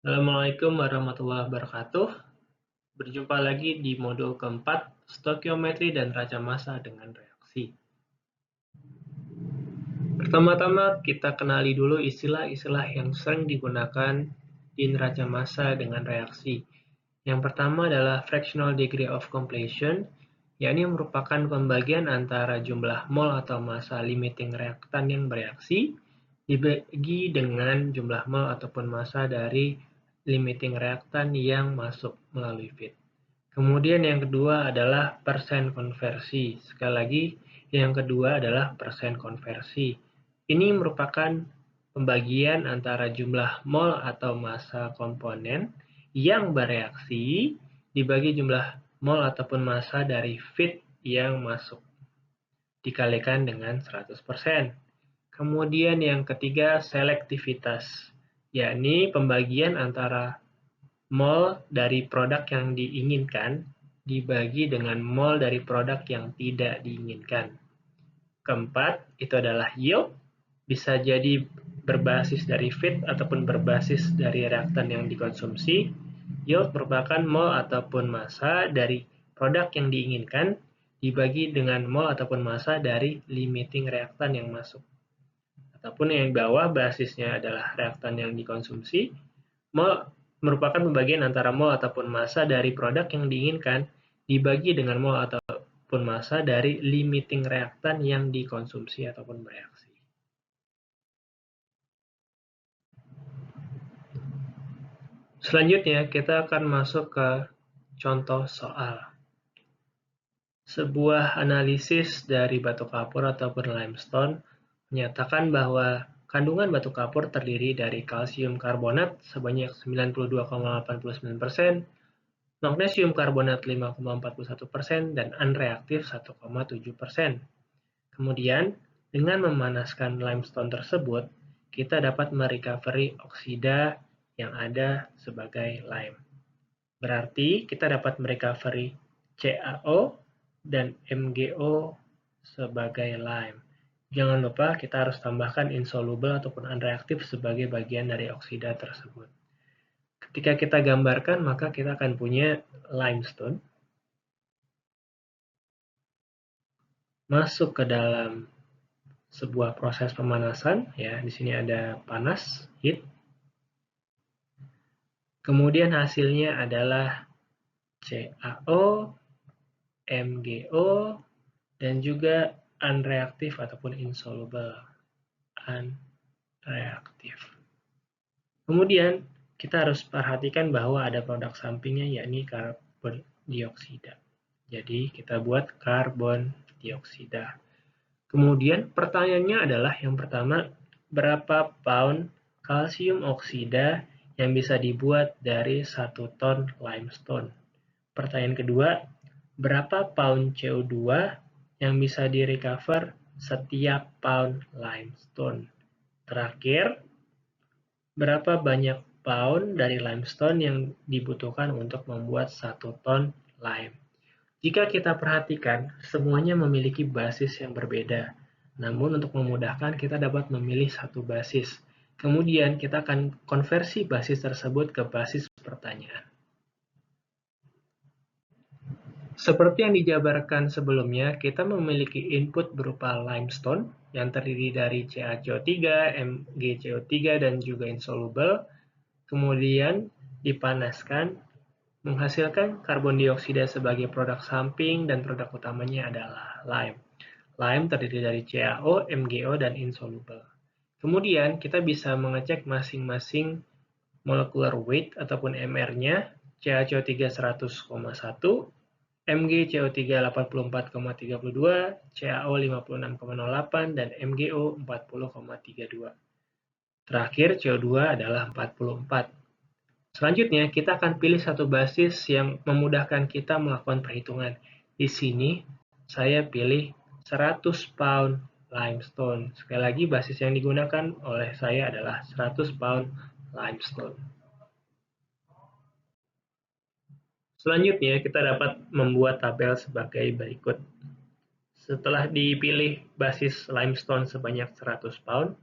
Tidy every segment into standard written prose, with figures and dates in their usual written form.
Assalamualaikum warahmatullahi wabarakatuh. Berjumpa lagi di modul keempat, stokiometri dan raca massa dengan reaksi. Pertama-tama kita kenali dulu istilah-istilah yang sering digunakan di neraca massa dengan reaksi. Yang pertama adalah fractional degree of completion, yakni merupakan pembagian antara jumlah mol atau massa limiting reaktan yang bereaksi dibagi dengan jumlah mol ataupun massa dari limiting reaktan yang masuk melalui feed. Kemudian yang kedua adalah persen konversi. Sekali lagi, yang kedua adalah persen konversi. Ini merupakan pembagian antara jumlah mol atau massa komponen yang bereaksi dibagi jumlah mol ataupun massa dari feed yang masuk dikalikan dengan 100%. Kemudian yang ketiga, selektivitas, yakni pembagian antara mol dari produk yang diinginkan dibagi dengan mol dari produk yang tidak diinginkan. Keempat, itu adalah yield, bisa jadi berbasis dari feed ataupun berbasis dari reaktan yang dikonsumsi. Yield merupakan mol ataupun massa dari produk yang diinginkan dibagi dengan mol ataupun massa dari limiting reaktan yang masuk. Ataupun yang bawah basisnya adalah reaktan yang dikonsumsi, mol merupakan pembagian antara mol ataupun massa dari produk yang diinginkan dibagi dengan mol ataupun massa dari limiting reaktan yang dikonsumsi ataupun bereaksi. Selanjutnya, kita akan masuk ke contoh soal. Sebuah analisis dari batu kapur ataupun limestone menyatakan bahwa kandungan batu kapur terdiri dari kalsium karbonat sebanyak 92,89%, magnesium karbonat 5,41%, dan unreaktif 1,7%. Kemudian, dengan memanaskan limestone tersebut, kita dapat merecovery oksida yang ada sebagai lime. Berarti kita dapat merecovery CaO dan MgO sebagai lime. Jangan lupa kita harus tambahkan insoluble ataupun unreaktif sebagai bagian dari oksida tersebut. Ketika kita gambarkan, maka kita akan punya limestone masuk ke dalam sebuah proses pemanasan, ya. Di sini ada panas, heat. Kemudian hasilnya adalah CaO, MgO, dan juga unreaktif ataupun insoluble. Unreaktif. Kemudian kita harus perhatikan bahwa ada produk sampingnya, yakni karbon dioksida. Jadi kita buat karbon dioksida. Kemudian pertanyaannya adalah yang pertama, berapa pound kalsium oksida yang bisa dibuat dari 1 ton limestone? Pertanyaan kedua, berapa pound CO2 yang bisa direcover setiap pound limestone? Terakhir, berapa banyak pound dari limestone yang dibutuhkan untuk membuat 1 ton lime? Jika kita perhatikan, semuanya memiliki basis yang berbeda. Namun untuk memudahkan, kita dapat memilih satu basis. Kemudian kita akan konversi basis tersebut ke basis pertanyaan. Seperti yang dijabarkan sebelumnya, kita memiliki input berupa limestone yang terdiri dari CaCO3, MgCO3, dan juga insoluble. Kemudian dipanaskan, menghasilkan karbon dioksida sebagai produk samping, dan produk utamanya adalah lime. Lime terdiri dari CaO, MgO, dan insoluble. Kemudian kita bisa mengecek masing-masing molecular weight ataupun MR-nya, CaCO3 100,1, MgCO3 84,32, CaO 56,08, dan MgO 40,32. Terakhir, CO2 adalah 44. Selanjutnya, kita akan pilih satu basis yang memudahkan kita melakukan perhitungan. Di sini, saya pilih 100 pound limestone. Sekali lagi, basis yang digunakan oleh saya adalah 100 pound limestone. Selanjutnya, kita dapat membuat tabel sebagai berikut. Setelah dipilih basis limestone sebanyak 100 pound,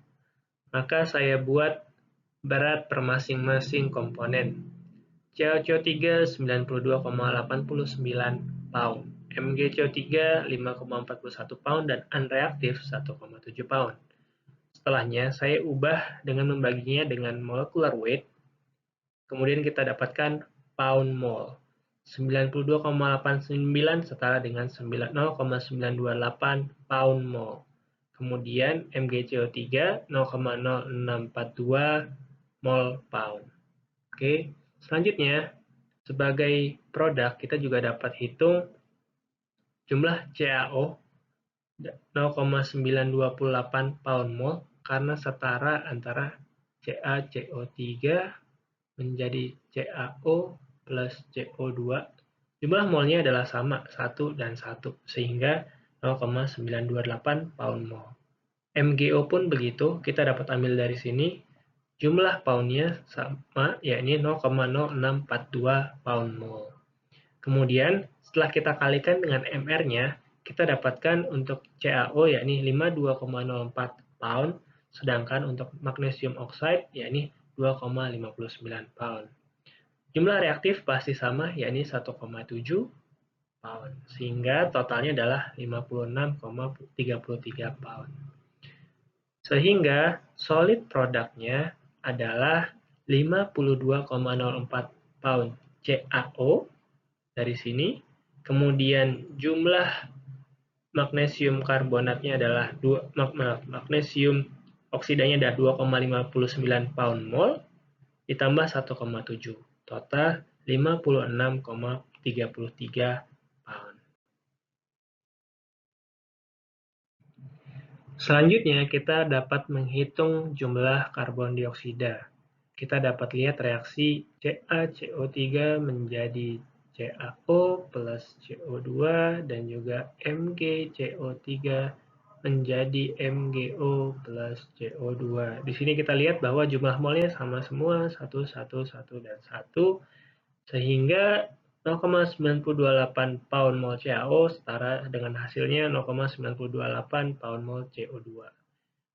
maka saya buat berat per masing-masing komponen. CaCO3 92,89 pound, MgCO3 5,41 pound, dan unreaktif 1,7 pound. Setelahnya, saya ubah dengan membaginya dengan molecular weight, kemudian kita dapatkan pound mole. 92,89 setara dengan 0,928 pound mole. Kemudian MgCO3 0,0642 mol pound. Oke, selanjutnya sebagai produk kita juga dapat hitung jumlah CaO 0,928 pound mol karena setara antara CaCO3 menjadi CaO plus CO2. Jumlah molnya adalah sama, 1 dan 1, sehingga 0,928 pound mol. MgO pun begitu, kita dapat ambil dari sini, jumlah poundnya sama, yakni 0,0642 pound mol. Kemudian, setelah kita kalikan dengan MR-nya, kita dapatkan untuk CaO yakni 52,04 pound, sedangkan untuk magnesium oxide yakni 2,59 pound. Jumlah reaktif pasti sama, yakni 1,7 pound, sehingga totalnya adalah 56,33 pound. Sehingga solid produknya adalah 52,04 pound CaO dari sini, kemudian jumlah magnesium karbonatnya adalah magnesium oksidanya adalah 2,59 pound mol ditambah 1,7, total 56,33 pound. Selanjutnya kita dapat menghitung jumlah karbon dioksida. Kita dapat lihat reaksi CaCO3 menjadi CaO plus CO2 dan juga MgCO3 menjadi MgO plus CO2. Di sini kita lihat bahwa jumlah molnya sama semua, 1, 1, 1, dan 1, sehingga 0,928 pound mol CaO setara dengan hasilnya 0,928 pound mol CO2.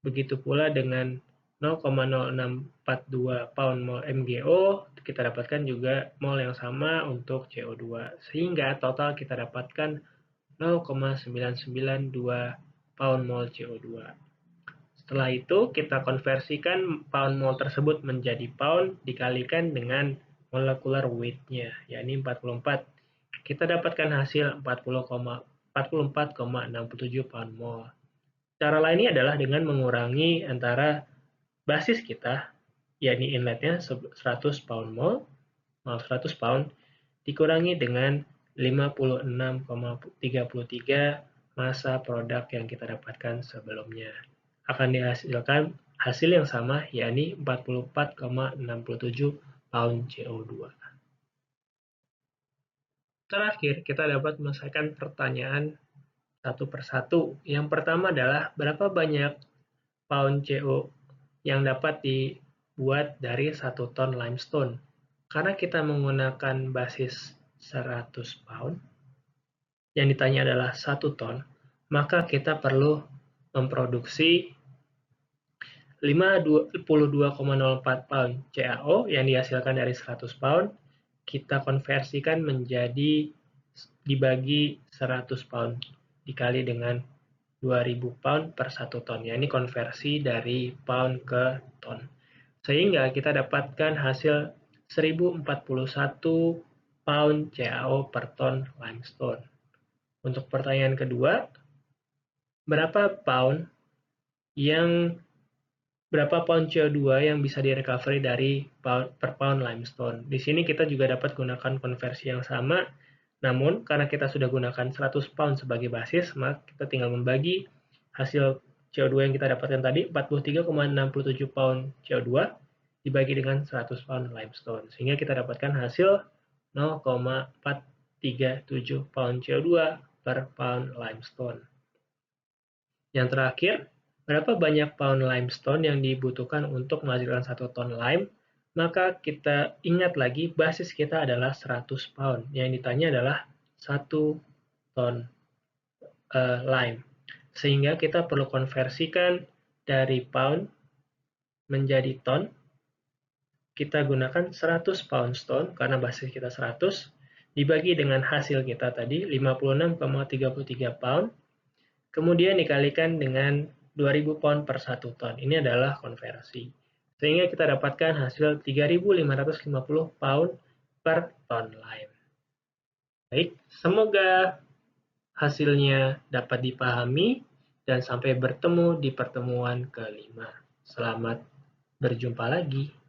Begitu pula dengan 0,0642 pound mol MgO, kita dapatkan juga mol yang sama untuk CO2. Sehingga total kita dapatkan 0,992 pound mol CO2. Setelah itu, kita konversikan pound mol tersebut menjadi pound dikalikan dengan molecular weight-nya, yakni 44. Kita dapatkan hasil 44,67 pound mol. Cara lainnya adalah dengan mengurangi antara basis kita, yakni inletnya 100 pound mol, 100 pound, dikurangi dengan 56,33 massa produk yang kita dapatkan sebelumnya. Akan dihasilkan hasil yang sama, yakni 44,67 pound CO2. Terakhir, kita dapat menyelesaikan pertanyaan satu persatu. Yang pertama adalah berapa banyak pound CO yang dapat dibuat dari 1 ton limestone. Karena kita menggunakan basis 100 pound, yang ditanya adalah 1 ton, maka kita perlu memproduksi 52,04 pound CaO yang dihasilkan dari 100 pound, kita konversikan menjadi dibagi 100 pound dikali dengan 2000 pound per 1 ton. Ya, ini konversi dari pound ke ton. Sehingga kita dapatkan hasil 1041 pound CaO per ton limestone. Untuk pertanyaan kedua, berapa pound CO2 yang bisa direcovery dari per pound limestone. Di sini kita juga dapat gunakan konversi yang sama, namun karena kita sudah gunakan 100 pound sebagai basis, maka kita tinggal membagi hasil CO2 yang kita dapatkan tadi, 43,67 pound CO2 dibagi dengan 100 pound limestone, sehingga kita dapatkan hasil 0,437 pound CO2 per pound limestone. Yang terakhir, berapa banyak pound limestone yang dibutuhkan untuk menghasilkan 1 ton lime? Maka kita ingat lagi basis kita adalah 100 pound. Yang ditanya adalah 1 ton lime. Sehingga kita perlu konversikan dari pound menjadi ton. kita gunakan 100 pound stone karena basis kita 100, dibagi dengan hasil kita tadi 56,33 pound, kemudian dikalikan dengan 2000 pound per 1 ton. Ini adalah konversi. Sehingga kita dapatkan hasil 3550 pound per ton lime. Baik, semoga hasilnya dapat dipahami dan sampai bertemu di pertemuan kelima. Selamat berjumpa lagi.